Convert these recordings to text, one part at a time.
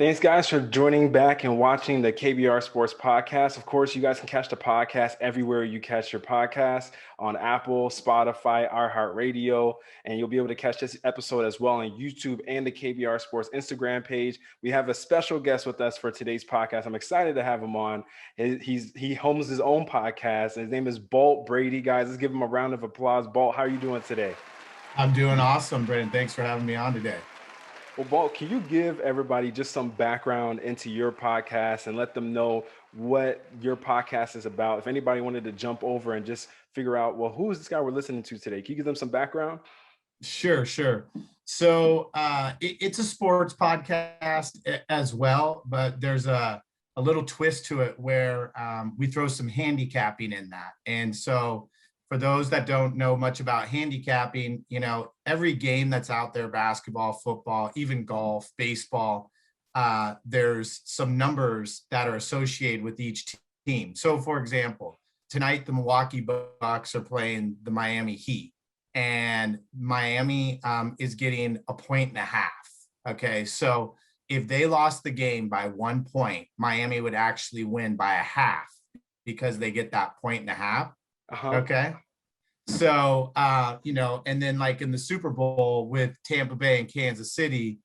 Thanks, guys, for joining back and watching the KBR Sports Podcast. Of course, you guys can catch the podcast everywhere you catch your podcast on Apple, Spotify, iHeartRadio, and you'll be able to catch this episode as well on YouTube and the KBR Sports Instagram page. We have a special guest with us for today's podcast. I'm excited to have him on. He hosts his own podcast, and his name is Brady. Guys, let's give him a round of applause. Bolt, how are you doing today? I'm doing awesome, Brendan. Thanks for having me on today. Well, Bolt, can you give everybody just some background into your podcast and let them know what your podcast is about? If anybody wanted to jump over and just figure out, well, who is this guy we're listening to today? Can you give them some background? Sure. So it's a sports podcast as well, but there's a little twist to it where we throw some handicapping in that. And so for those that don't know much about handicapping, every game that's out there, basketball, football, even golf, baseball, there's some numbers that are associated with each team. So for example, tonight, the Milwaukee Bucks are playing the Miami Heat, and Miami is getting 1.5 points. Okay. So if they lost the game by 1 point, Miami would actually win by a half because they get that 1.5 points. Uh-huh. Okay. So, and then like in the Super Bowl with Tampa Bay and Kansas City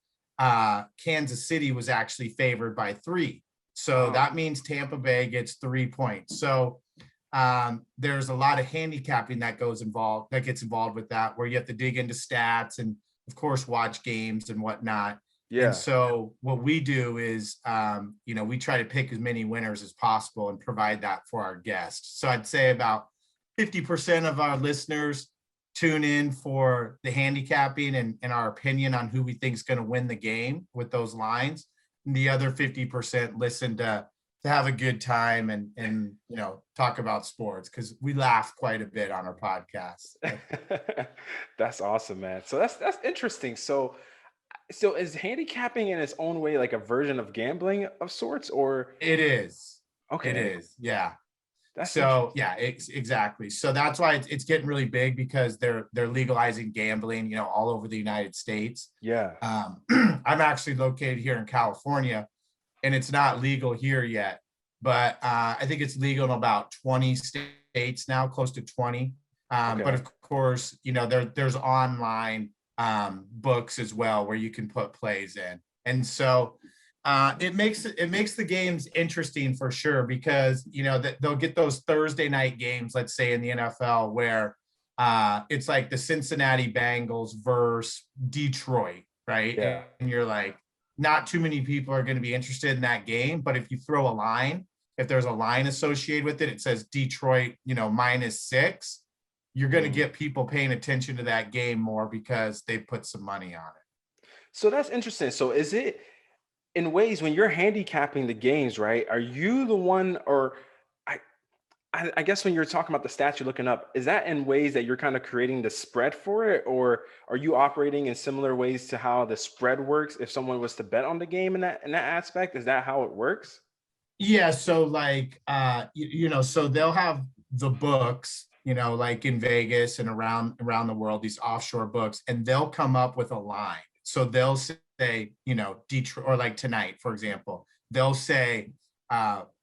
was actually favored by 3. So that means Tampa Bay gets 3 points. So there's a lot of handicapping that gets involved with that, where you have to dig into stats and of course watch games and whatnot. Yeah. And so what we do is, we try to pick as many winners as possible and provide that for our guests. So I'd say about 50% of our listeners tune in for the handicapping and our opinion on who we think is going to win the game with those lines. And the other 50% listen to have a good time and talk about sports, because we laugh quite a bit on our podcast. That's awesome, man. So that's interesting. So is handicapping in its own way like a version of gambling of sorts, or? It is. Okay. It is. Yeah. So yeah, exactly. So that's why it's getting really big, because they're legalizing gambling, all over the United States. Yeah. I'm actually located here in California, and it's not legal here yet, but I think it's legal in about 20 states now, close to 20. Okay. But of course, there's online books as well where you can put plays in, and so. It makes the games interesting for sure, because that they'll get those Thursday night games, let's say in the NFL, where it's like the Cincinnati Bengals versus Detroit, right? Yeah. And you're like, not too many people are going to be interested in that game, but if you throw a line, if there's a line associated with it, it says Detroit, -6, you're going to get people paying attention to that game more because they put some money on it. So that's interesting. So is it, in ways, when you're handicapping the games, right? Are you the one, or I guess when you're talking about the stats you're looking up, is that in ways that you're kind of creating the spread for it, or are you operating in similar ways to how the spread works if someone was to bet on the game in that aspect? Is that how it works? Yeah. So like, so they'll have the books, like in Vegas and around the world, these offshore books, and they'll come up with a line. So they'll say, Detroit, or like tonight, for example, they'll say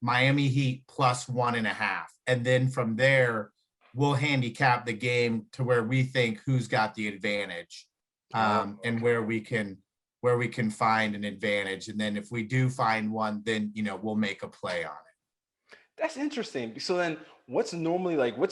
Miami Heat +1.5. And then from there, we'll handicap the game to where we think who's got the advantage, and where we can find an advantage. And then if we do find one, then, we'll make a play on it. That's interesting. So then what's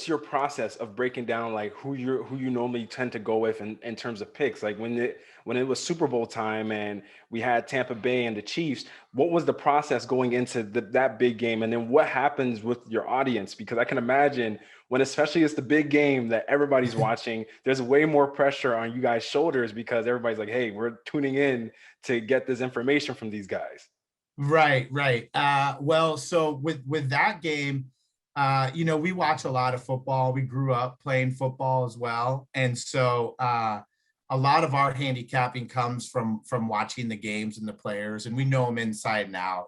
your process of breaking down like who you normally tend to go with in terms of picks? Like when it was Super Bowl time and we had Tampa Bay and the Chiefs, what was the process going into that big game? And then what happens with your audience? Because I can imagine when, especially it's the big game that everybody's watching, there's way more pressure on you guys' shoulders, because everybody's like, hey, we're tuning in to get this information from these guys. Right. Well, so with that game, we watch a lot of football. We grew up playing football as well. And so a lot of our handicapping comes from watching the games and the players, and we know them inside and out.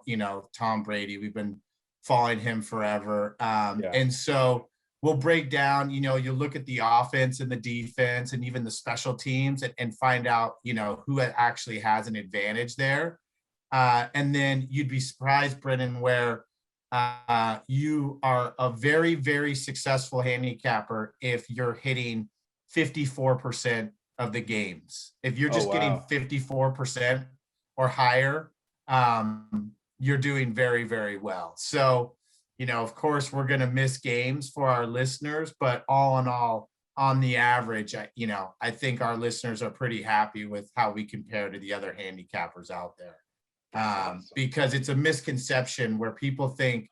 Tom Brady, we've been following him forever. And so we'll break down, you look at the offense and the defense and even the special teams and find out, who actually has an advantage there. And then you'd be surprised, Brennan, where you are a very, very successful handicapper if you're hitting 54% of the games. If you're Oh just getting wow. 54% or higher, you're doing very, very well. So, of course, we're going to miss games for our listeners, but all in all, on the average, I think our listeners are pretty happy with how we compare to the other handicappers out there. That's awesome. Because it's a misconception where people think,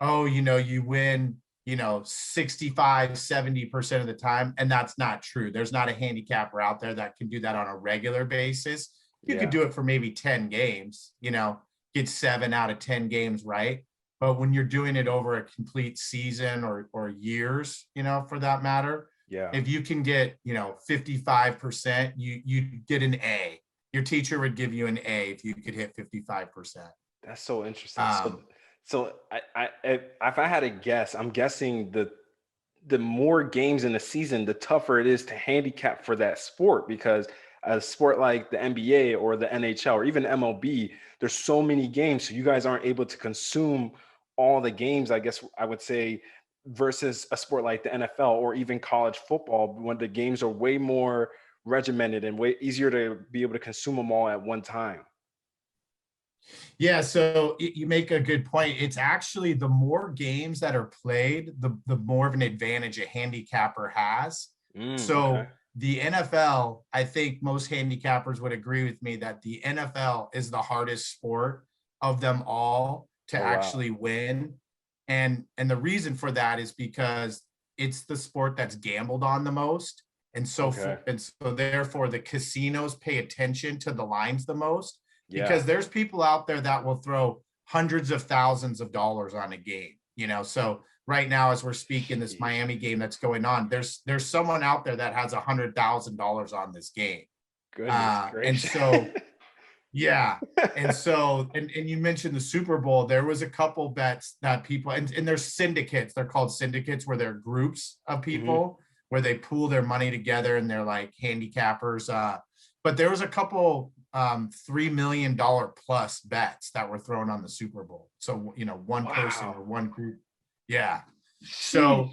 oh, you win, 65, 70% of the time. And that's not true. There's not a handicapper out there that can do that on a regular basis. You could Yeah. do it for maybe 10 games, get 7 out of 10 games right. But when you're doing it over a complete season or years, for that matter, Yeah. if you can get, 55%, you get an A. Your teacher would give you an A if you could hit 55%. That's so interesting. So, Um, if I had to guess, I'm guessing the more games in the season, the tougher it is to handicap for that sport because a sport like the NBA or the NHL or even MLB, there's so many games, so you guys aren't able to consume all the games. I guess I would say versus a sport like the NFL or even college football, when the games are way more regimented and way easier to be able to consume them all at one time. Yeah, so you make a good point. It's actually the more games that are played, the more of an advantage a handicapper has. Okay. So the NFL, I think most handicappers would agree with me that the NFL is the hardest sport of them all to Oh wow. actually win. And the reason for that is because it's the sport that's gambled on the most. Okay. And so therefore the casinos pay attention to the lines the most Yeah. because there's people out there that will throw hundreds of thousands of dollars on a game, So right now, as we're speaking, this Jeez. Miami game that's going on, there's someone out there that has $100,000 on this game. Goodness And gracious. so, yeah. And so, and you mentioned the Super Bowl. There was a couple bets that people, and there's syndicates. They're called syndicates where they're groups of Hmm. people where they pool their money together and they're like handicappers. But there was a couple $3 million plus bets that were thrown on the Super Bowl. So, one person or Wow. one group. Yeah. So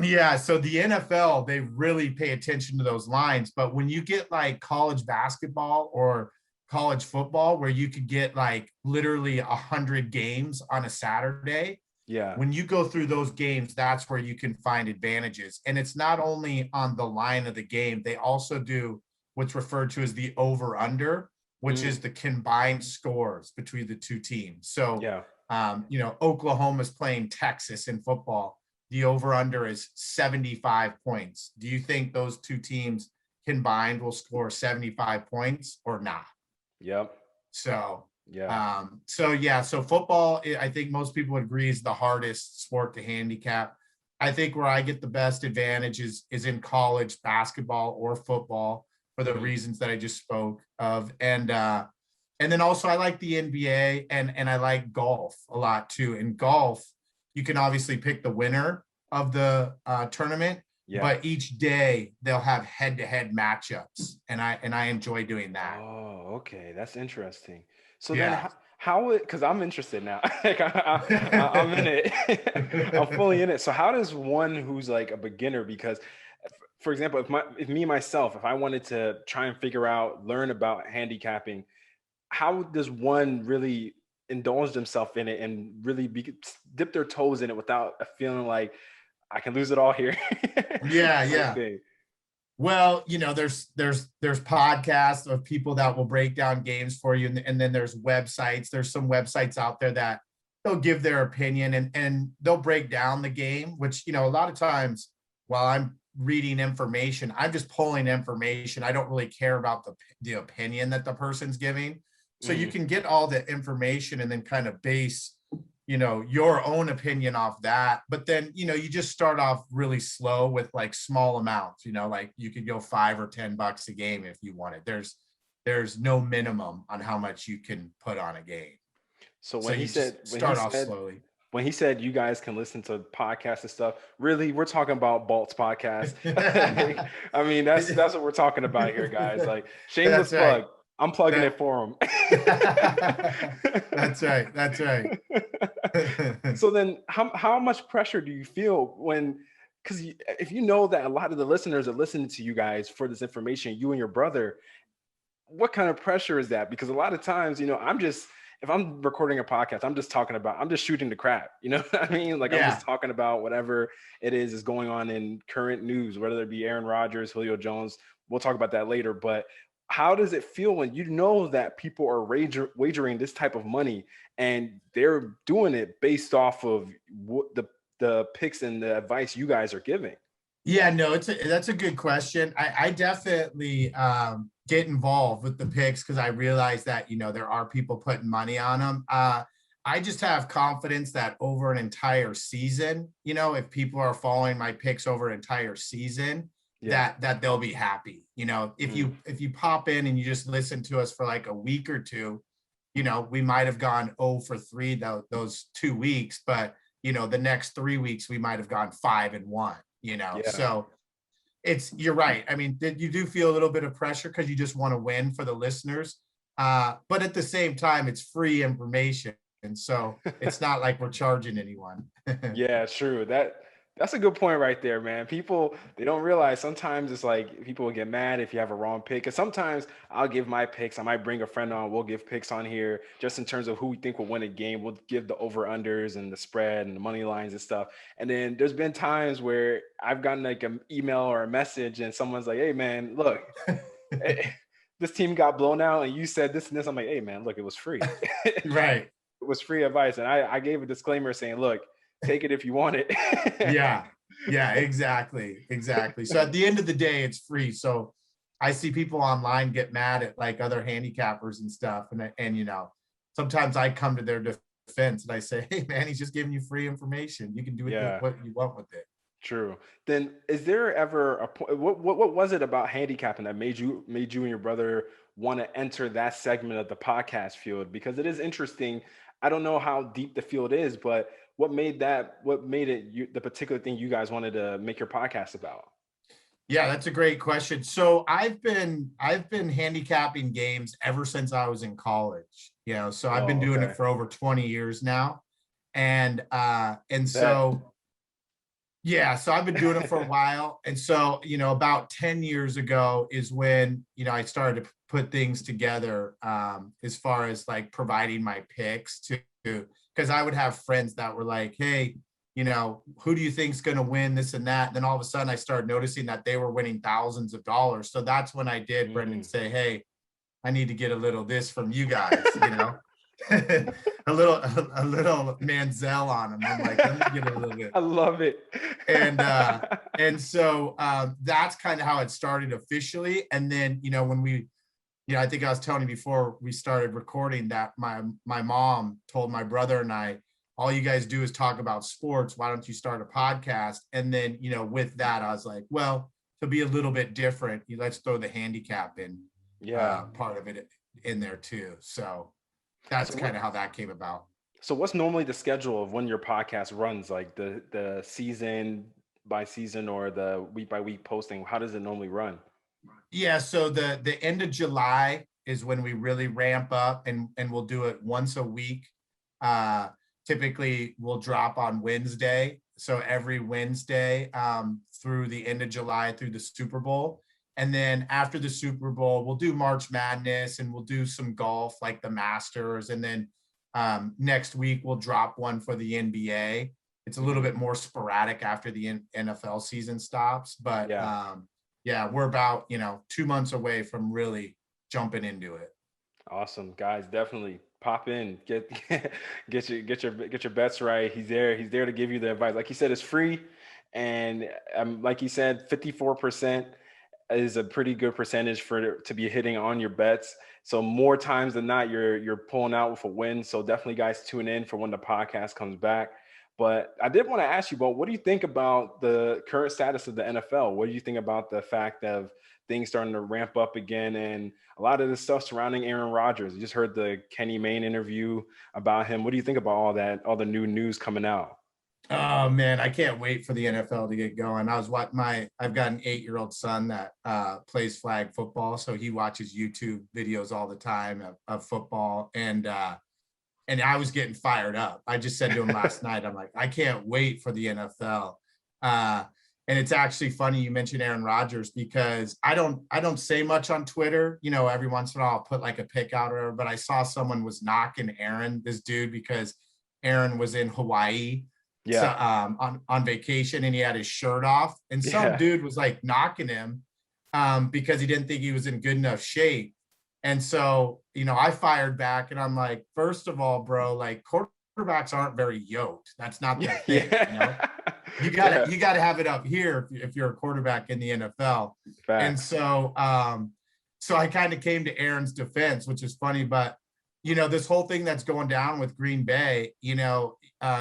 Sheesh. so the NFL, they really pay attention to those lines. But when you get like college basketball or college football, where you could get like literally 100 games on a Saturday, Yeah. when you go through those games, that's where you can find advantages. And it's not only on the line of the game, they also do what's referred to as the over under, which is Mm. the combined scores between the two teams. So, Yeah. Oklahoma's playing Texas in football. The over under is 75 points. Do you think those two teams combined will score 75 points or not? Yep. So, Yeah. so football, I think most people would agree is the hardest sport to handicap. I think where I get the best advantage is in college basketball or football for the Hmm. reasons that I just spoke of. And then also I like the NBA and I like golf a lot too. In golf, you can obviously pick the winner of the tournament, Yeah. but each day they'll have head-to-head matchups, and I enjoy doing that. Oh, okay. That's interesting. So then Yeah. how it, because I'm interested now. Like I'm in it. I'm fully in it. So how does one who's like a beginner, because for example, if me myself, if I wanted to try and figure out, learn about handicapping, how does one really indulge themselves in it and really dip their toes in it without a feeling like I can lose it all here Yeah, type yeah. thing? Well, there's podcasts of people that will break down games for you, and then there's websites. There's some websites out there that they'll give their opinion and they'll break down the game, which a lot of times while I'm reading information, I'm just pulling information. I don't really care about the opinion that the person's giving. So you Hmm. can get all the information and then kind of base your own opinion off that. But then you just start off really slow with like small amounts, like you could go $5 or $10 a game if you want it. There's no minimum on how much you can put on a game, So so you just start off slowly. when he said you guys can listen to podcasts and stuff, really, we're talking about Balt's podcast. I mean, that's what we're talking about here, guys. Like shameless That's right. plug. I'm plugging That, it for him. that's right. That's right. So then how much pressure do you feel when, because if you know that a lot of the listeners are listening to you guys for this information, you and your brother, what kind of pressure is that? Because a lot of times, I'm just, if I'm recording a podcast, I'm just shooting the crap. You know what I mean? Like I'm Yeah. just talking about whatever it is going on in current news, whether it be Aaron Rodgers, Julio Jones. We'll talk about that later. But how does it feel when you know that people are wagering this type of money and they're doing it based off of what the picks and the advice you guys are giving? Yeah, no, that's a good question. I definitely get involved with the picks because I realize that there are people putting money on them. I just have confidence that over an entire season, if people are following my picks over an entire season, Yeah. that they'll be happy. If you pop in and you just listen to us for like a week or two, we might have gone 0 for 3 those 2 weeks, but the next 3 weeks we might have gone 5-1. Yeah. So you're right. I mean, you do feel a little bit of pressure because you just want to win for the listeners. But at the same time, it's free information. And so it's not like we're charging anyone. Yeah, true. That's a good point right there, man. People, they don't realize sometimes it's like people will get mad if you have a wrong pick. And sometimes I'll give my picks. I might bring a friend on. We'll give picks on here just in terms of who we think will win a game. We'll give the over unders and the spread and the money lines and stuff. And then there's been times where I've gotten like an email or a message and someone's like, "Hey, man, look, this team got blown out and you said this and this." I'm like, "Hey, man, look, it was free." Right. It was free advice. And I gave a disclaimer saying, look, take it if you want it. Yeah. Yeah, exactly. Exactly. So at the end of the day, it's free. So I see people online get mad at like other handicappers and stuff. And sometimes I come to their defense and I say, hey man, he's just giving you free information. You can do with Yeah, what you want with it. true. Then is there ever a point, what was it about handicapping that made you and your brother want to enter that segment of the podcast field? Because it is interesting. I don't know how deep the field is, but what made it the particular thing you guys wanted to make your podcast about? Yeah, that's a great question. So I've been handicapping games ever since I was in college. So I've been Oh, doing it okay. for over 20 years now. And That so yeah, so I've been doing it for a while. And so, about 10 years ago is when, I started to put things together as far as like providing my picks to, because I would have friends that were like, hey, who do you think's going to win this and that? And then all of a sudden I started noticing that they were winning thousands of dollars. So that's when I did, Brendan, mm. say, hey, I need to get a little this from you guys. a little Manziel on them. I'm like, let me get a little bit. I love it. And so that's kind of how it started officially. And then when we, I think I was telling you before we started recording that my mom told my brother and I, all you guys do is talk about sports. Why don't you start a podcast? And then with that, I was like, well, to be a little bit different, let's throw the handicap in Yeah. part of it in there too. So that's So kind of how that came about. So what's normally the schedule of when your podcast runs, like the season by season or the week by week posting? How does it normally run? Yeah, so the end of July is when we really ramp up and we'll do it once a week. Uh Typically we'll drop on Wednesday. So every Wednesday through the end of July through the Super Bowl. And then after the Super Bowl, we'll do March Madness and we'll do some golf like the Masters. And then next week we'll drop one for the NBA. It's a little Mhm. bit more sporadic after the NFL season stops, but Yeah. yeah, we're about 2 months away from really jumping into it. Awesome. Guys, definitely pop in, get your bets right. He's there to give you the advice. Like you said, it's free. And like you said, 54% is a pretty good percentage for to be hitting on your bets. So more times than not, you're pulling out with a win. So definitely, guys, tune in for when the podcast comes back. But I did want to ask you about what do you think about the current status of the NFL? What do you think about the fact of things starting to ramp up again and a lot of the stuff surrounding Aaron Rodgers? You just heard the Kenny Mayne interview about him. What do you think about all that, all the new news coming out? Oh man, I can't wait for the NFL to get going. I've got an 8-year-old son that plays flag football, so he watches YouTube videos all the time of football, and I was getting fired up. I just said to him last night, I'm like, I can't wait for the NFL. Uh, and it's actually funny you mentioned Aaron Rodgers because I don't say much on Twitter. You know, every once in a while I'll put like a pic out or whatever, but I saw someone was knocking Aaron, this dude, because Aaron was in Hawaii so, Yeah. on vacation and he had his shirt off. And some Yeah. dude was like knocking him because he didn't think he was in good enough shape. And so, you know, I fired back and I'm like, first of all, bro, like quarterbacks aren't very yoked. That's not their thing, you know. Yeah. You Yeah. gotta you gotta have it up here if you're a quarterback in the NFL. And Facts. so I kind of came to Aaron's defense, which is funny, but you know, this whole thing that's going down with Green Bay, you know,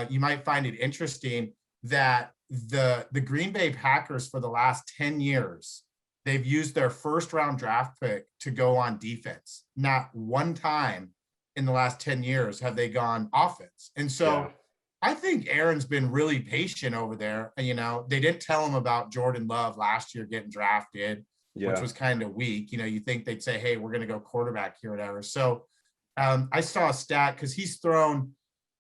you might find it interesting that the Green Bay Packers for the last 10 years they've used their first round draft pick to go on defense. Not one time in the last 10 years have they gone offense. And Yeah. so I think Aaron's been really patient over there. You know, they didn't tell him about Jordan Love last year getting drafted, which Yeah. was kind of weak. You know, you think they'd say, hey, we're going to go quarterback here, whatever. So I saw a stat because he's thrown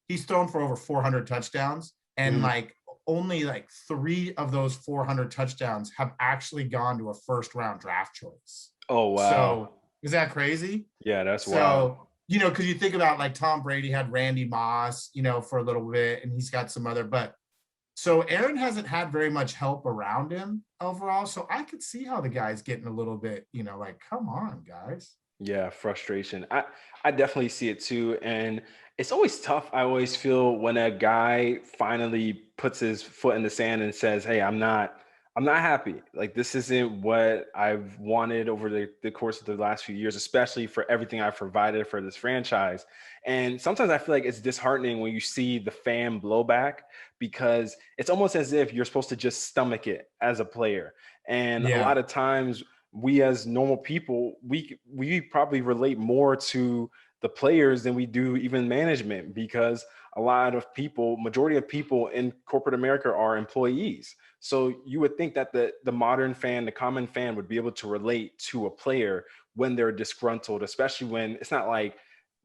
for over 400 touchdowns, and Mhm. like only like 3 of those 400 touchdowns have actually gone to a first round draft choice. Oh wow. So is that crazy? Yeah, that's wild. So, you know, because you think about like Tom Brady had Randy Moss, you know, for a little bit, and he's got some other, but so Aaron hasn't had very much help around him overall. So I could see how the guy's getting a little bit, you know, like, come on, guys. Yeah, frustration. I definitely see it too, and it's always tough. I always feel when a guy finally puts his foot in the sand and says, "Hey, I'm not happy. Like this isn't what I've wanted over the course of the last few years, especially for everything I've provided for this franchise." And sometimes I feel like it's disheartening when you see the fan blowback because it's almost as if you're supposed to just stomach it as a player. And a Yeah. lot of times we as normal people we probably relate more to the players than we do even management because a lot of people majority of people in corporate America are employees, so you would think that the modern fan, the common fan, would be able to relate to a player when they're disgruntled, especially when it's not like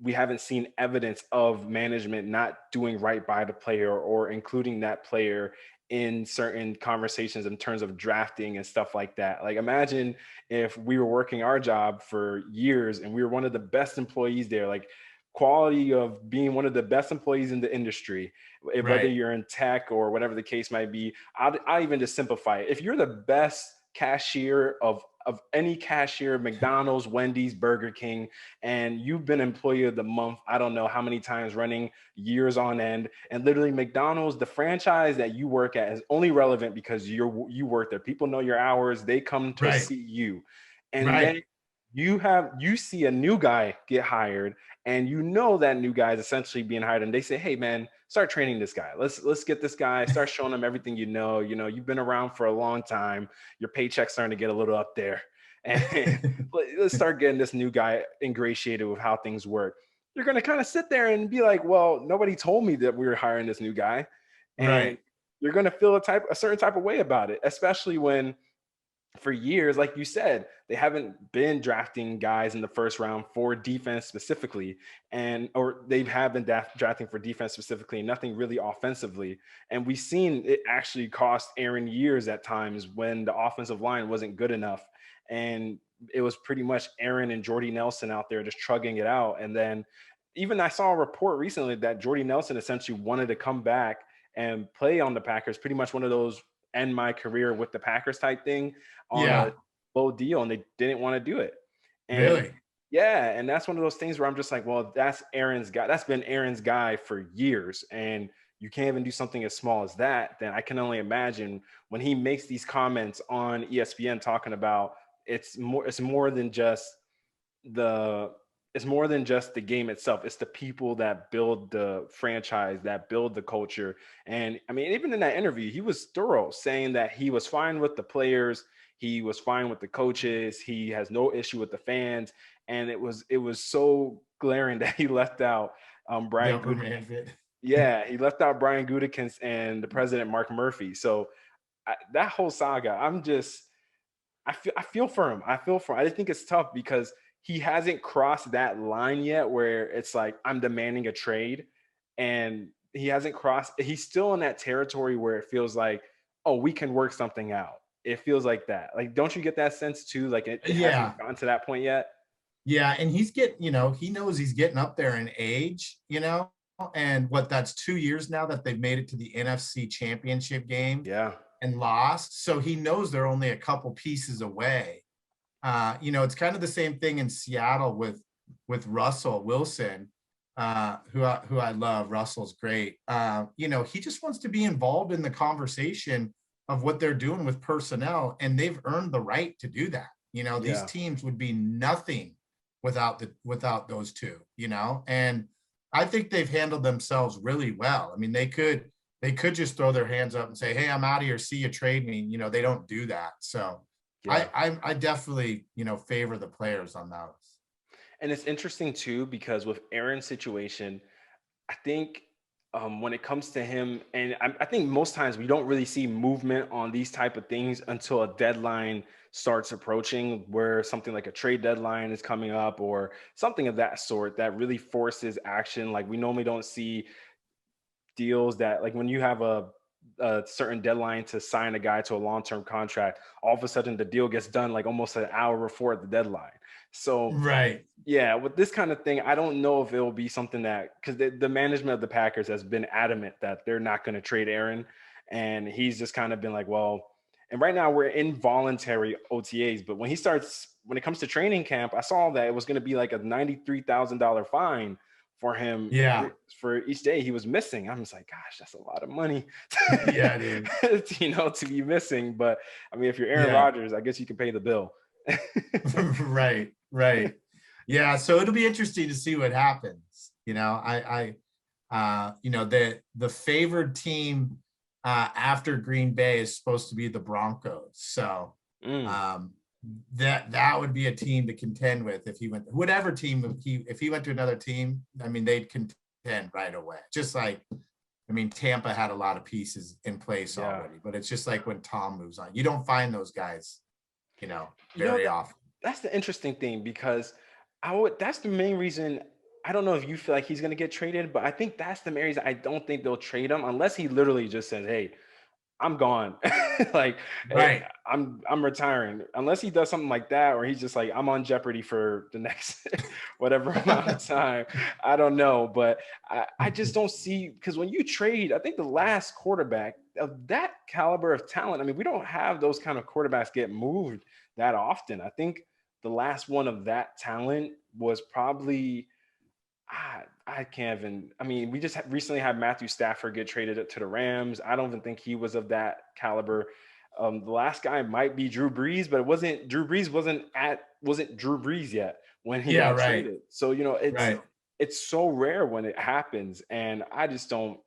we haven't seen evidence of management not doing right by the player or including that player in certain conversations in terms of drafting and stuff like that. Like imagine if we were working our job for years and we were one of the best employees there, like quality of being one of the best employees in the industry, whether Right. you're in tech or whatever the case might be. I'll even just simplify it. If you're the best cashier of any cashier, McDonald's, Wendy's, Burger King, and you've been employee of the month, I don't know how many times running, years on end, and literally McDonald's, the franchise that you work at is only relevant because you work there. People know your hours, they come to Right. see you. And then Right. you see a new guy get hired and you know that new guy is essentially being hired and they say, hey man, start training this guy. Let's get this guy, start showing him everything you know, you've been around for a long time, your paycheck's starting to get a little up there. And let's start getting this new guy ingratiated with how things work. You're going to kind of sit there and be like, well, nobody told me that we were hiring this new guy. And Right. you're going to feel a certain type of way about it, especially when for years, like you said, they haven't been drafting guys in the first round for defense specifically, and or they have been drafting for defense specifically, nothing really offensively. And we've seen it actually cost Aaron years at times when the offensive line wasn't good enough, and it was pretty much Aaron and Jordy Nelson out there just trugging it out. And then even I saw a report recently that Jordy Nelson essentially wanted to come back and play on the Packers, pretty much one of those end my career with the Packers type thing on a Yeah. low deal, and they didn't want to do it. And Really. yeah, and that's one of those things where I'm just like, well, that's Aaron's guy. That's been Aaron's guy for years. And you can't even do something as small as that. Then I can only imagine when he makes these comments on ESPN talking about it's more than just the it's more than just the game itself. It's the people that build the franchise, that build the culture. And I mean, even in that interview, he was thorough saying that he was fine with the players, he was fine with the coaches, he has no issue with the fans. And it was so glaring that he left out The Brian upper Good management. Yeah, he left out Brian Gutekunst and the president Mark Murphy. So that whole saga, I feel for him. I feel for him. I just think it's tough because he hasn't crossed that line yet where it's like I'm demanding a trade, and he hasn't crossed. He's still in that territory where it feels like, oh, we can work something out. It feels like that. Like, don't you get that sense too? Like it hasn't Yeah. gotten to that point yet. Yeah. And he knows he's getting up there in age, and that's 2 years now that they've made it to the NFC championship game Yeah, and lost. So he knows they're only a couple pieces away. It's kind of the same thing in Seattle with Russell Wilson, who I love. Russell's great. He just wants to be involved in the conversation of what they're doing with personnel, and they've earned the right to do that. These yeah. teams would be nothing without those two. And I think they've handled themselves really well. I mean, they could just throw their hands up and say, "Hey, I'm out of here. See you, trade me." They don't do that. So Yeah. I definitely, favor the players on those. And it's interesting too because with Aaron's situation, I think when it comes to him, and I think most times we don't really see movement on these type of things until a deadline starts approaching, where something like a trade deadline is coming up or something of that sort that really forces action. Like we normally don't see deals that, like when you have a certain deadline to sign a guy to a long-term contract, all of a sudden the deal gets done like almost an hour before the deadline. So Right. yeah, with this kind of thing, I don't know if it'll be something that, because the management of the Packers has been adamant that they're not going to trade Aaron, and he's just kind of been like, well, and right now we're in voluntary OTAs, but when it comes to training camp, I saw that it was going to be like a $93,000 fine for him Yeah. for each day he was missing. I'm just like, gosh, that's a lot of money, Yeah, dude. to be missing. But I mean, if you're Aaron Yeah. Rodgers, I guess you can pay the bill. Right. Right. Yeah. So it'll be interesting to see what happens. The favored team after Green Bay is supposed to be the Broncos. So Mm, um, that would be a team to contend with if he went, whatever team if he went to another team. I mean, they'd contend right away. Just like, I mean, Tampa had a lot of pieces in place yeah. already, but it's just like when Tom moves on, you don't find those guys, You know, very often. that's the interesting thing because that's the main reason. I don't know if you feel like he's going to get traded, but I think that's the main reason I don't think they'll trade him unless he literally just says, "Hey, I'm gone." Like, "Hey, Right. I'm retiring." Unless he does something like that, or he's just like, "I'm on Jeopardy for the next whatever amount of time." I don't know, but I just don't see, because when you trade, I think the last quarterback of that caliber of talent, I mean, we don't have those kind of quarterbacks get moved that often. I think the last one of that talent was probably, I can't even. I mean, we just recently had Matthew Stafford get traded to the Rams. I don't even think he was of that caliber. The last guy might be Drew Brees, but it wasn't. Drew Brees wasn't Drew Brees yet when he Yeah. got Right. traded. So Right. it's so rare when it happens, and I just don't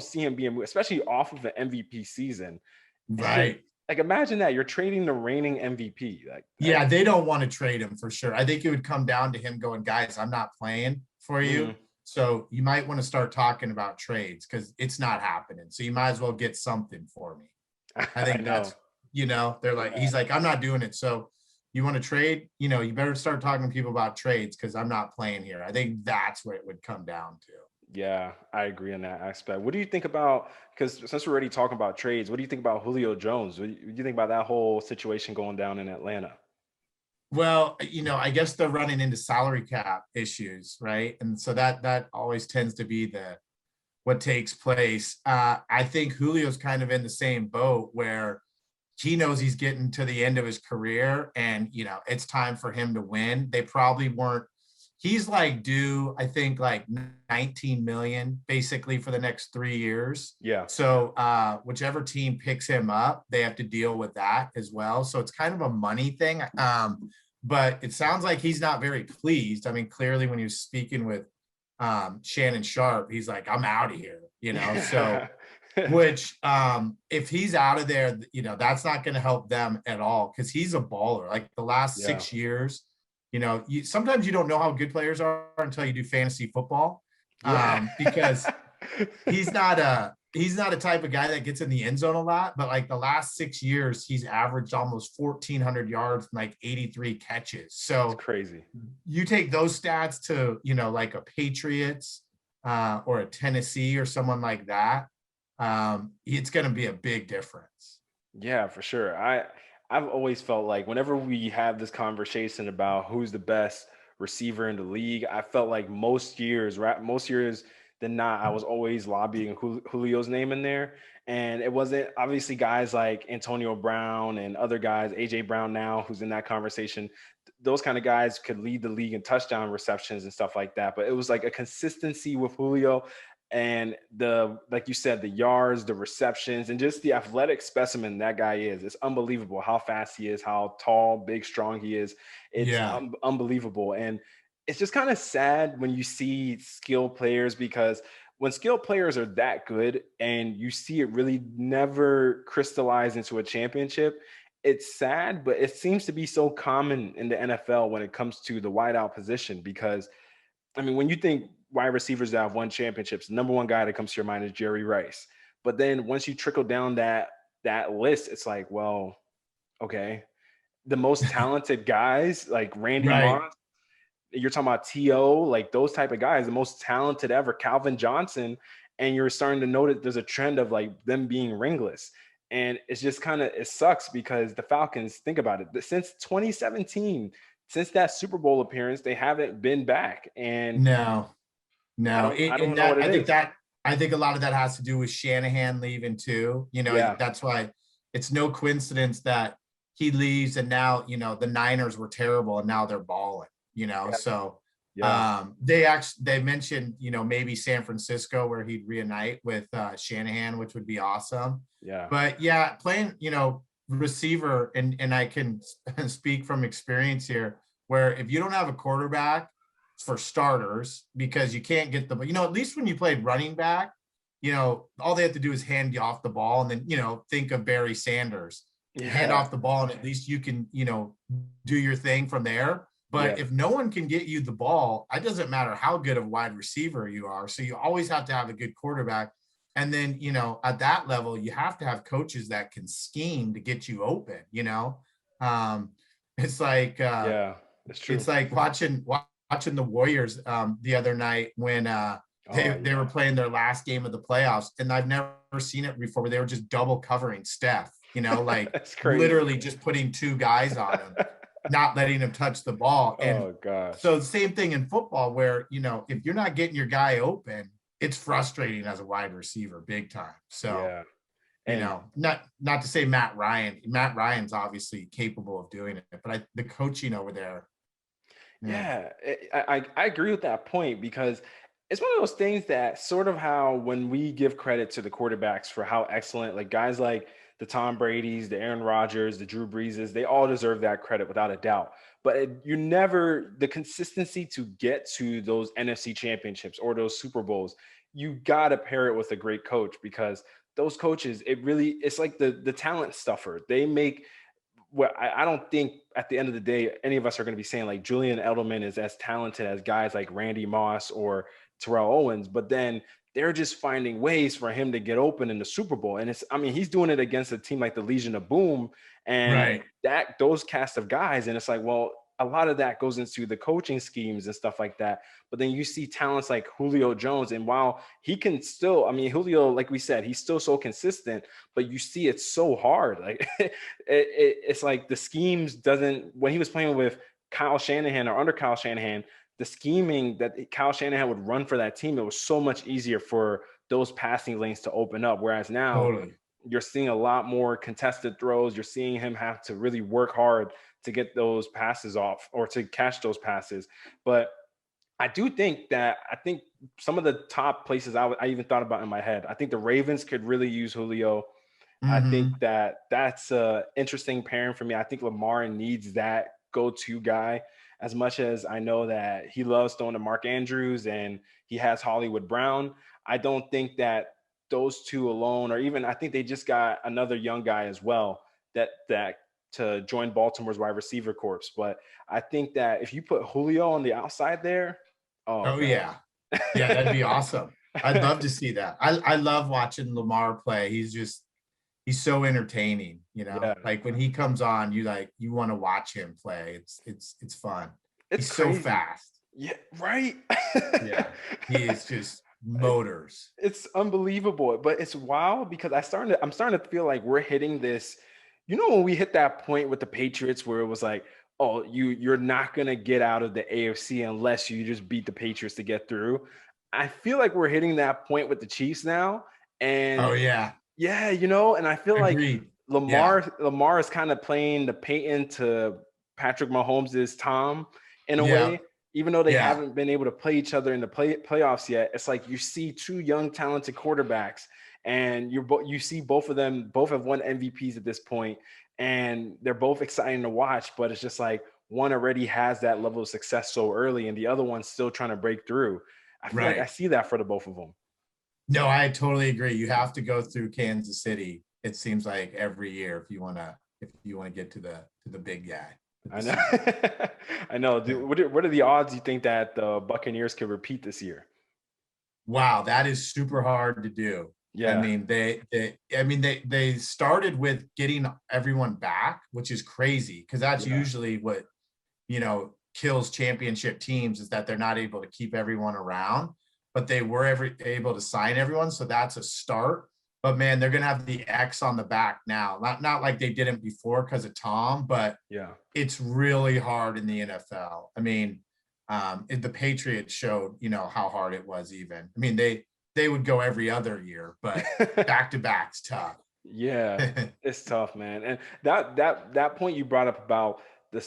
see him being moved, especially off of an MVP season. Right. Like imagine that you're trading the reigning MVP. Yeah, they don't want to trade him for sure. I think it would come down to him going, "Guys, I'm not playing for you. Mhm. So you might want to start talking about trades because it's not happening. So you might as well get something for me." I I think know. they're like, Yeah. he's like, "I'm not doing it. So you want to trade? You better start talking to people about trades because I'm not playing here." I think that's what it would come down to. Yeah, I agree on that aspect. What do you think about, because since we're already talking about trades, what do you think about Julio Jones? What do you think about that whole situation going down in Atlanta? Well, I guess they're running into salary cap issues, right? And so that always tends to be the what takes place. I think Julio's kind of in the same boat where he knows he's getting to the end of his career and, it's time for him to win. They probably weren't, he's like due, I think like 19 million basically for the next 3 years. Yeah. So whichever team picks him up, they have to deal with that as well. So it's kind of a money thing. But it sounds like he's not very pleased. I mean, clearly when he was speaking with Shannon Sharp, he's like, "I'm out of here," So which if he's out of there, that's not going to help them at all because he's a baller. Like the last Yeah. 6 years, sometimes you don't know how good players are until you do fantasy football. Yeah. Because He's not a type of guy that gets in the end zone a lot, but like the last 6 years, he's averaged almost 1,400 yards and like 83 catches. It's So crazy. you take those stats to, like a Patriots or a Tennessee or someone like that, it's going to be a big difference. Yeah, for sure. I've always felt like whenever we have this conversation about who's the best receiver in the league, I felt like most years, right? Most years than not, I was always lobbying Julio's name in there. And it wasn't obviously guys like Antonio Brown and other guys, AJ Brown now, who's in that conversation. Those kind of guys could lead the league in touchdown receptions and stuff like that. But it was like a consistency with Julio and the like you said, the yards, the receptions, and just the athletic specimen that guy is. It's unbelievable how fast he is, how tall, big, strong he is. It's Yeah. unbelievable. And it's just kind of sad when you see skilled players, because when skilled players are that good and you see it really never crystallize into a championship, it's sad, but it seems to be so common in the NFL when it comes to the wideout position. Because I mean, when you think wide receivers that have won championships, the number one guy that comes to your mind is Jerry Rice. But then once you trickle down that list, it's like, well, okay, the most talented guys like Randy Right. Moss, you're talking about T.O., like those type of guys, the most talented ever, Calvin Johnson, and you're starting to notice there's a trend of like them being ringless. And it's just kind of, it sucks because the Falcons, think about it, since 2017, since that Super Bowl appearance, they haven't been back. And No, I no. don't I don't And know what that it is. I think a lot of that has to do with Shanahan leaving too. Yeah. That's why it's no coincidence that he leaves and now, the Niners were terrible and now they're balling, Yeah. So Yeah. they mentioned, maybe San Francisco where he'd reunite with Shanahan, which would be awesome. Yeah. But yeah, playing, receiver, and I can speak from experience here, where if you don't have a quarterback for starters, because you can't get the, at least when you played running back, all they have to do is hand you off the ball, and then, think of Barry Sanders, hand Yeah. off the ball, and at least you can, do your thing from there. Yeah. But if no one can get you the ball, it doesn't matter how good of a wide receiver you are. So you always have to have a good quarterback. And then, at that level, you have to have coaches that can scheme to get you open. Um, it's like Yeah. It's true. watching the Warriors the other night when Oh they were yeah. playing their last game of the playoffs, and I've never seen it before, where they were just double covering Steph, like That's crazy. literally just putting two guys on him, not letting him touch the ball. And Oh gosh. so the same thing in football, where, if you're not getting your guy open, it's frustrating as a wide receiver, big time. So, Yeah. And not to say Matt Ryan's obviously capable of doing it, but the coaching over there, yeah. yeah, I agree with that point, because it's one of those things that sort of how when we give credit to the quarterbacks for how excellent, like guys like the Tom Brady's, the Aaron Rodgers, the Drew Breeses, they all deserve that credit without a doubt. But you never, the consistency to get to those NFC championships or those Super Bowls, you got to pair it with a great coach, because those coaches, it's like the talent stuffer. They make, well, I don't think at the end of the day, any of us are going to be saying like Julian Edelman is as talented as guys like Randy Moss or Terrell Owens, but then they're just finding ways for him to get open in the Super Bowl. And I mean, he's doing it against a team like the Legion of Boom and Right. those cast of guys. And it's like, well, a lot of that goes into the coaching schemes and stuff like that. But then you see talents like Julio Jones. And while he can still, I mean, Julio, like we said, he's still so consistent, but you see it's so hard. Like it's like the schemes doesn't, when he was playing with Kyle Shanahan or under Kyle Shanahan, the scheming that Kyle Shanahan would run for that team, it was so much easier for those passing lanes to open up. Whereas now Totally. you're seeing a lot more contested throws. You're seeing him have to really work hard to get those passes off or to catch those passes. But I do think that I think some of the top places I even thought about in my head, I think the Ravens could really use Julio. I think Mm-hmm. that that's a interesting pairing for me. I think Lamar needs that go-to guy. As much as I know that he loves throwing to Mark Andrews and he has Hollywood Brown, I don't think that those two alone, or even I think they just got another young guy as well that to join Baltimore's wide receiver corps. But I think that if you put Julio on the outside there, oh Oh man. yeah. Yeah, that'd be awesome. I'd love to see that. I love watching Lamar play. He's so entertaining, Yeah, like when he comes on, you want to watch him play. It's fun. it's He's so crazy. fast. Yeah, right. Yeah. He is just motors. It's unbelievable, but it's wild because I'm starting to feel like we're hitting this. You know, when we hit that point with the Patriots where it was like, oh, you're not gonna get out of the AFC unless you just beat the Patriots to get through. I feel like we're hitting that point with the Chiefs now, Oh and yeah. yeah, you know, and I feel like Agreed. Yeah. Lamar is kind of playing the Peyton to Patrick Mahomes' Tom in a Yeah. way. Even though they Yeah. haven't been able to play each other in the playoffs yet, it's like you see two young, talented quarterbacks, and you see both of them both have won MVPs at this point, and they're both exciting to watch. But it's just like one already has that level of success so early, and the other one's still trying to break through. I feel like I Right. see that for the both of them. No, I totally agree. You have to go through Kansas City. It seems like every year if you want to get to the big guy with I the know. Super Bowl. I know. Yeah. What are the odds you think that the Buccaneers could repeat this year? Wow, that is super hard to do. I Yeah, mean, they started with getting everyone back, which is crazy because that's yeah, usually what kills championship teams is that they're not able to keep everyone around, but they were able to sign everyone, so that's a start. But man, they're gonna have the X on the back now. Not like they didn't before because of Tom, but yeah. it's really hard in the NFL. I mean, the Patriots showed, how hard it was even. I mean, they would go every other year, but back to back's tough. Yeah, it's tough, man. And that point you brought up about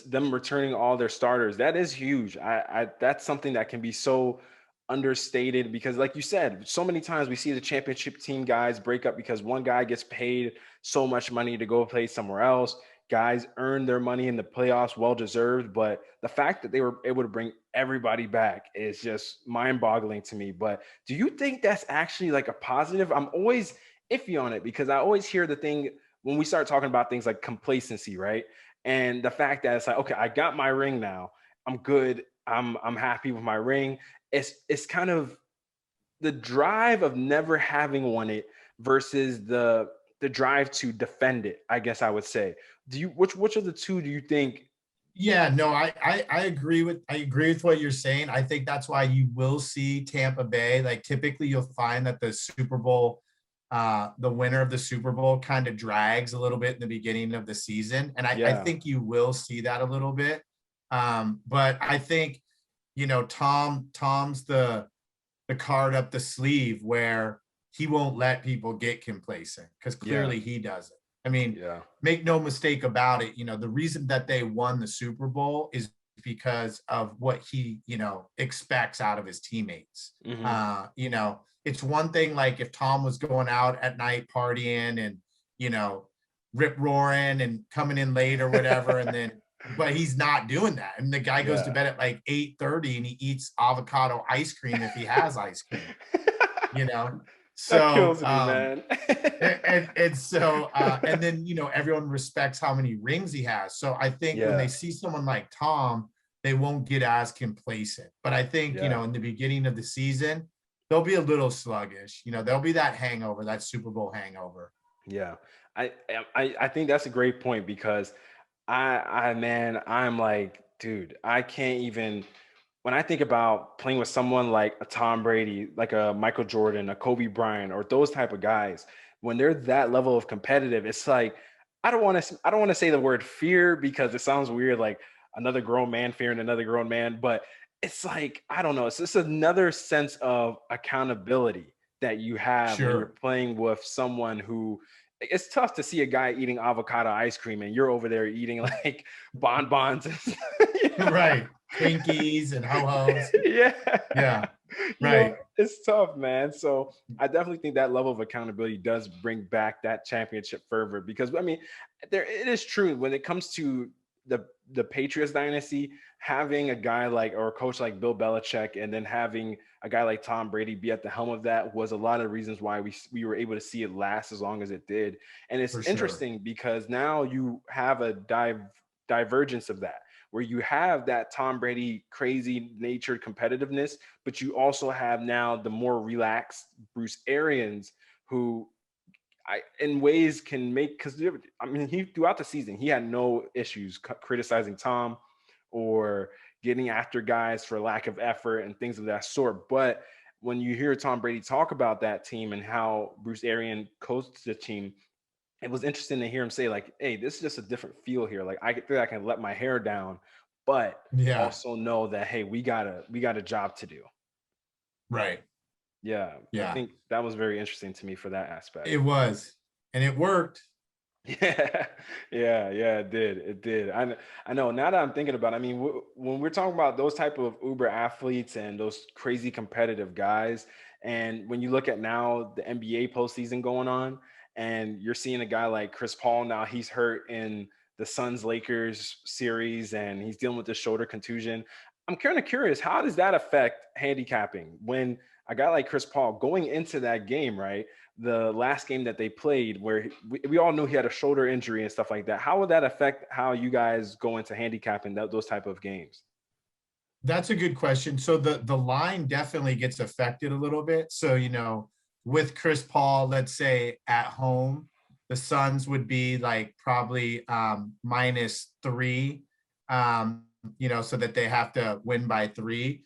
them returning all their starters, that is huge. I that's something that can be so understated because, like you said, so many times we see the championship team guys break up because one guy gets paid so much money to go play somewhere else. Guys earn their money in the playoffs, well deserved. But the fact that they were able to bring everybody back is just mind boggling to me. But do you think that's actually like a positive? I'm always iffy on it because I always hear the thing when we start talking about things like complacency, right? And the fact that it's like, okay, I got my ring now. I'm good. I'm happy with my ring. It's kind of the drive of never having won it versus the drive to defend it, I guess I would say. Do you which of the two do you think? Yeah, no, I agree with what you're saying. I think that's why you will see Tampa Bay. Like typically you'll find that the Super Bowl, the winner of the Super Bowl kind of drags a little bit in the beginning of the season. And I Yeah, think you will see that a little bit. But I think, Tom's the card up the sleeve where he won't let people get complacent because yeah, clearly he doesn't. I mean, yeah, make no mistake about it, the reason that they won the Super Bowl is because of what he, expects out of his teammates. hmm, It's one thing like if Tom was going out at night partying and, you know, rip roaring and coming in late or whatever, and then but he's not doing that. And the guy goes to yeah. bed at like 8:30 and he eats avocado ice cream if he has ice cream, you know. That So kills me, man. and then everyone respects how many rings he has. So I think when they Yeah, see someone like Tom, they won't get as complacent. But I think yeah. in the beginning of the season, they'll be a little sluggish. There'll be that hangover, that Super Bowl hangover. Yeah, I think that's a great point because man, I'm like, dude, I can't even when I think about playing with someone like a Tom Brady, like a Michael Jordan, a Kobe Bryant, or those type of guys, when they're that level of competitive, it's like I don't want to say the word fear because it sounds weird, like another grown man fearing another grown man, but it's like I don't know, it's just another sense of accountability that you have when you're Sure. playing with someone who it's tough to see a guy eating avocado ice cream and you're over there eating like bonbons. Right. Twinkies and ho-hos. Yeah. Yeah. You know, Right. it's tough, man. So I definitely think that level of accountability does bring back that championship fervor because I mean, there it is true when it comes to the Patriots dynasty, having a guy like or a coach like Bill Belichick and then having a guy like Tom Brady be at the helm of that was a lot of reasons why we were able to see it last as long as it did. And it's For sure. interesting because now you have a divergence of that where you have that Tom Brady crazy natured competitiveness, but you also have now the more relaxed Bruce Arians who in ways can make, because I mean, he throughout the season he had no issues criticizing Tom or getting after guys for lack of effort and things of that sort. But when you hear Tom Brady talk about that team and how Bruce Arians coached the team, it was interesting to hear him say like, "Hey, this is just a different feel here. Like I feel I can let my hair down, but Yeah. also know that hey, we got a job to do." Right. Yeah, I Yeah. think that was very interesting to me for that aspect. It was, and it worked. Yeah, yeah, it did. It did. I know. Now that I'm thinking about it, I mean, when we're talking about those type of uber athletes and those crazy competitive guys, and when you look at now the NBA postseason going on, and you're seeing a guy like Chris Paul now, he's hurt in the Suns Lakers series, and he's dealing with the shoulder contusion. I'm kind of curious, how does that affect handicapping when a guy like Chris Paul going into that game, right? The last game that they played where we all knew he had a shoulder injury and stuff like that. How would that affect how you guys go into handicapping those type of games? That's a good question. So the line definitely gets affected a little bit. So, with Chris Paul, let's say at home, the Suns would be like probably -3, so that they have to win by 3.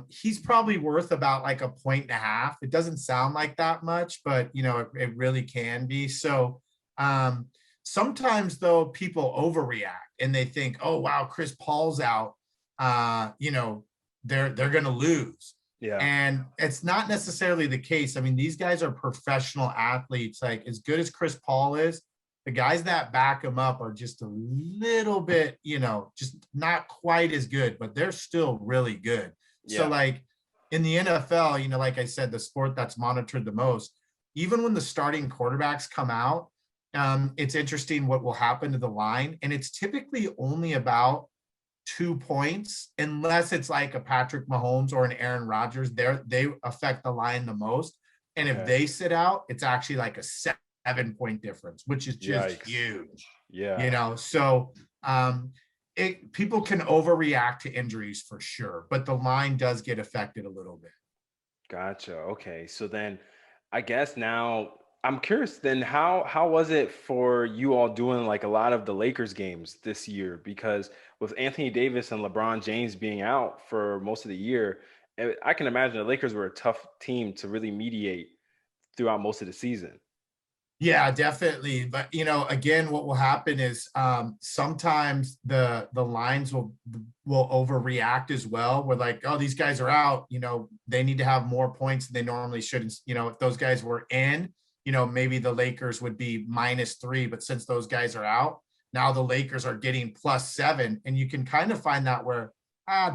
He's probably worth about like a point and a half. It doesn't sound like that much, but it really can be. So sometimes though people overreact and they think, oh wow, Chris Paul's out, they're going to lose. Yeah. And it's not necessarily the case. I mean, these guys are professional athletes. Like as good as Chris Paul is, the guys that back him up are just a little bit, just not quite as good, but they're still really good. So Yeah. like in the NFL, like I said, the sport that's monitored the most, even when the starting quarterbacks come out, it's interesting what will happen to the line. And it's typically only about 2 points, unless it's like a Patrick Mahomes or an Aaron Rodgers. They affect the line the most. And if Okay. they sit out, it's actually like a 7-point difference, which is just Yikes. huge. Yeah. So people can overreact to injuries for sure, but the line does get affected a little bit. Gotcha. Okay. So then I guess now I'm curious then how was it for you all doing like a lot of the Lakers games this year? Because with Anthony Davis and LeBron James being out for most of the year, I can imagine the Lakers were a tough team to really mediate throughout most of the season. Yeah, definitely. But again, what will happen is sometimes the lines will overreact as well. We're like, oh, these guys are out. They need to have more points than they normally should. If those guys were in, maybe the Lakers would be -3. But since those guys are out, now the Lakers are getting +7, and you can kind of find that where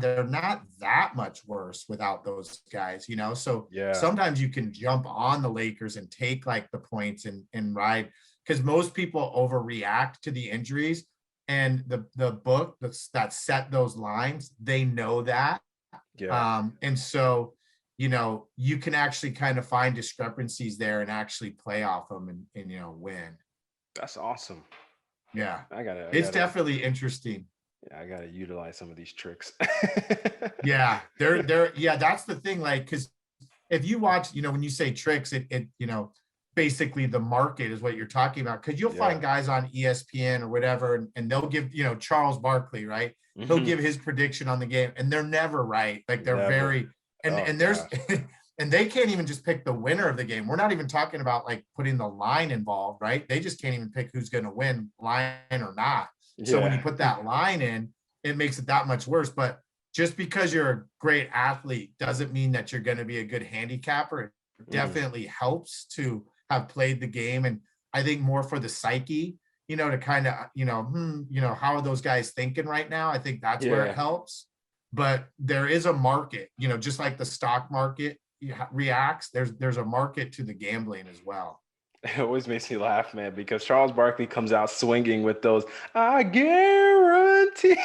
they're not that much worse without those guys. So Yeah. sometimes you can jump on the Lakers and take like the points and ride, because most people overreact to the injuries, and the book that set those lines, they know that. Yeah. And so you can actually kind of find discrepancies there and actually play off them and win. That's awesome. Yeah, I it's gotta definitely interesting. yeah, I gotta utilize some of these tricks. Yeah, yeah, that's the thing. Like, because if you watch, when you say tricks, it basically the market is what you're talking about. Because you'll Yeah. find guys on ESPN or whatever, and they'll give, Charles Barkley, right? He'll Mhm. give his prediction on the game, and they're never right. Like they're Never. very, and Oh and there's, gosh. and they can't even just pick the winner of the game. We're not even talking about like putting the line involved, right? They just can't even pick who's going to win, line or not. So when you Yeah. put that line in, it makes it that much worse. But just because you're a great athlete doesn't mean that you're going to be a good handicapper. It Mm. definitely helps to have played the game. And I think more for the psyche, to kind of, how are those guys thinking right now? I think that's where it Yeah. helps. But there is a market, just like the stock market reacts, there's a market to the gambling as well. It always makes me laugh, man, because Charles Barkley comes out swinging with those, I guarantee.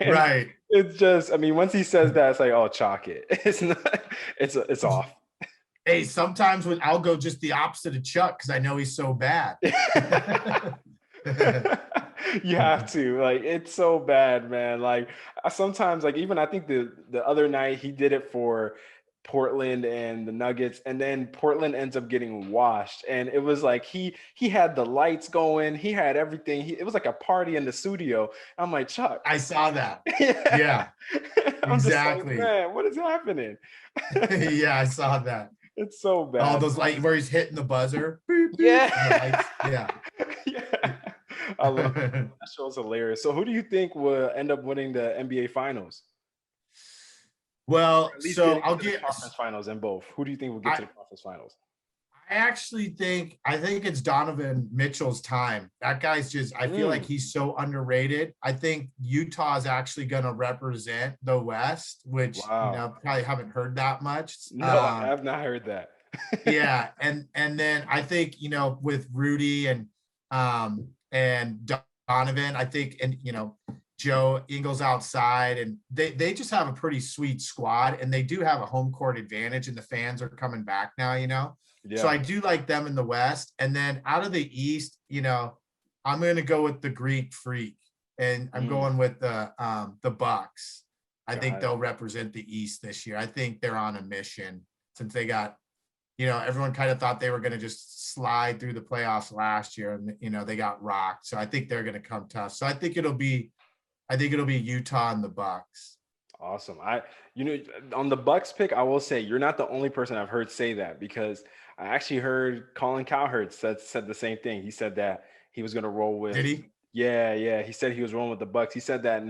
And Right. it's just, I mean, once he says that, it's like, oh, chalk it. It's not, it's off. Hey, sometimes I'll go just the opposite of Chuck because I know he's so bad. You have to. Like, it's so bad, man. Like, I sometimes, like, even I think the other night he did it for Portland and the Nuggets, and then Portland ends up getting washed. And it was like he had the lights going, he had everything. It was like a party in the studio. I'm like, Chuck. I saw that. Yeah. Yeah, I'm just like, exactly. man, what is happening? Yeah, I saw that. It's so All bad. those light where he's hitting the buzzer, boop, boop, and the Yeah. lights. Yeah. Yeah. I love it. That show's hilarious. So who do you think will end up winning the NBA finals? Well, At least so getting to the conference finals in both. Who do you think will get to I the conference finals? I actually think it's Donovan Mitchell's time. That guy's just, I feel like Mm, he's so underrated. I think Utah's actually going to represent the West, which, wow. probably haven't heard that much. No, I have not heard that. Yeah, and then I think, with Rudy and Donovan, I think, and Joe Ingles outside, and they just have a pretty sweet squad, and they do have a home court advantage, and the fans are coming back now. So Yeah. I do like them in the West, and then out of the East, I'm going to go with the Greek Freak, and I'm Mm, going with the Bucks. I think got it. they'll represent the East this year. I think they're on a mission since they got, everyone kind of thought they were going to just slide through the playoffs last year, and they got rocked. So I think they're going to come tough. So I think it'll be Utah and the Bucks. Awesome. On the Bucks pick, I will say you're not the only person I've heard say that, because I actually heard Colin Cowherd said the same thing. He said that he was going to roll Did with. he? Yeah, yeah. He said he was rolling with the Bucks. He said that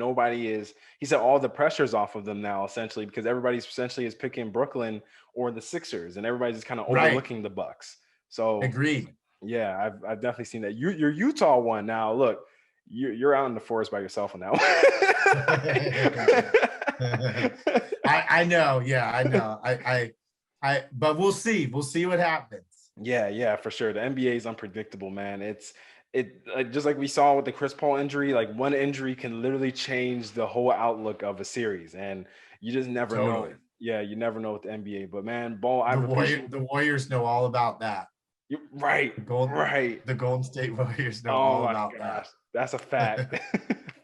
he said all the pressure's off of them now, essentially, because everybody's essentially is picking Brooklyn or the Sixers, and everybody's just kind of Right. overlooking the Bucks. So Agreed. yeah, I've definitely seen that. Your Utah one now. Look, you're out in the forest by yourself on that one. I know. Yeah, I know. But we'll see. We'll see what happens. Yeah, yeah, for sure. The NBA is unpredictable, man. Just like we saw with the Chris Paul injury, like one injury can literally change the whole outlook of a series, and you just never know. Totally. Yeah, you never know with the NBA. But man, Ball, The I've Warrior, appreciated the Warriors know all about that. you. Right, The Gold, right. the Golden State Warriors know Oh all my about gosh, that. that's a fact.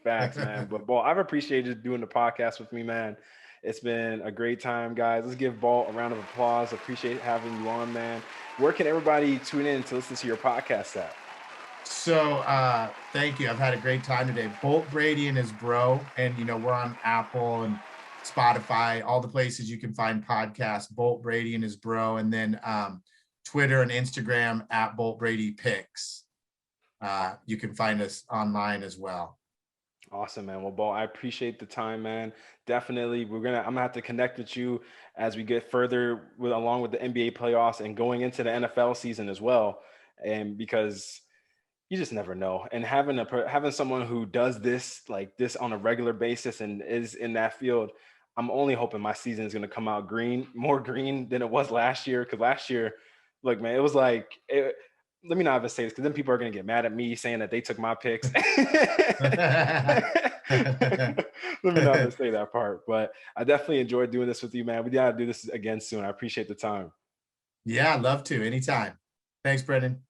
Facts, man. But Ball, I've appreciated doing the podcast with me, man. It's been a great time, guys. Let's give Ball a round of applause. Appreciate having you on, man. Where can everybody tune in to listen to your podcast at? So thank you. I've had a great time today. Bolt Brady and his bro, and we're on Apple and Spotify, all the places you can find podcasts. Bolt Brady and his bro, and then Twitter and Instagram at Bolt Brady Picks. You can find us online as well. Awesome, man. Well, Ball, I appreciate the time, man. Definitely, I'm gonna have to connect with you as we get further along with the NBA playoffs and going into the NFL season as well. And because you just never know. And having someone who does this like this on a regular basis and is in that field, I'm only hoping my season is gonna come out more green than it was last year. Because last year, look, man, it was like let me not even say this, because then people are going to get mad at me saying that they took my picks. Let me not even say that part, but I definitely enjoyed doing this with you, man. We gotta do this again soon. I appreciate the time. Yeah, love to anytime. Thanks, Brendan.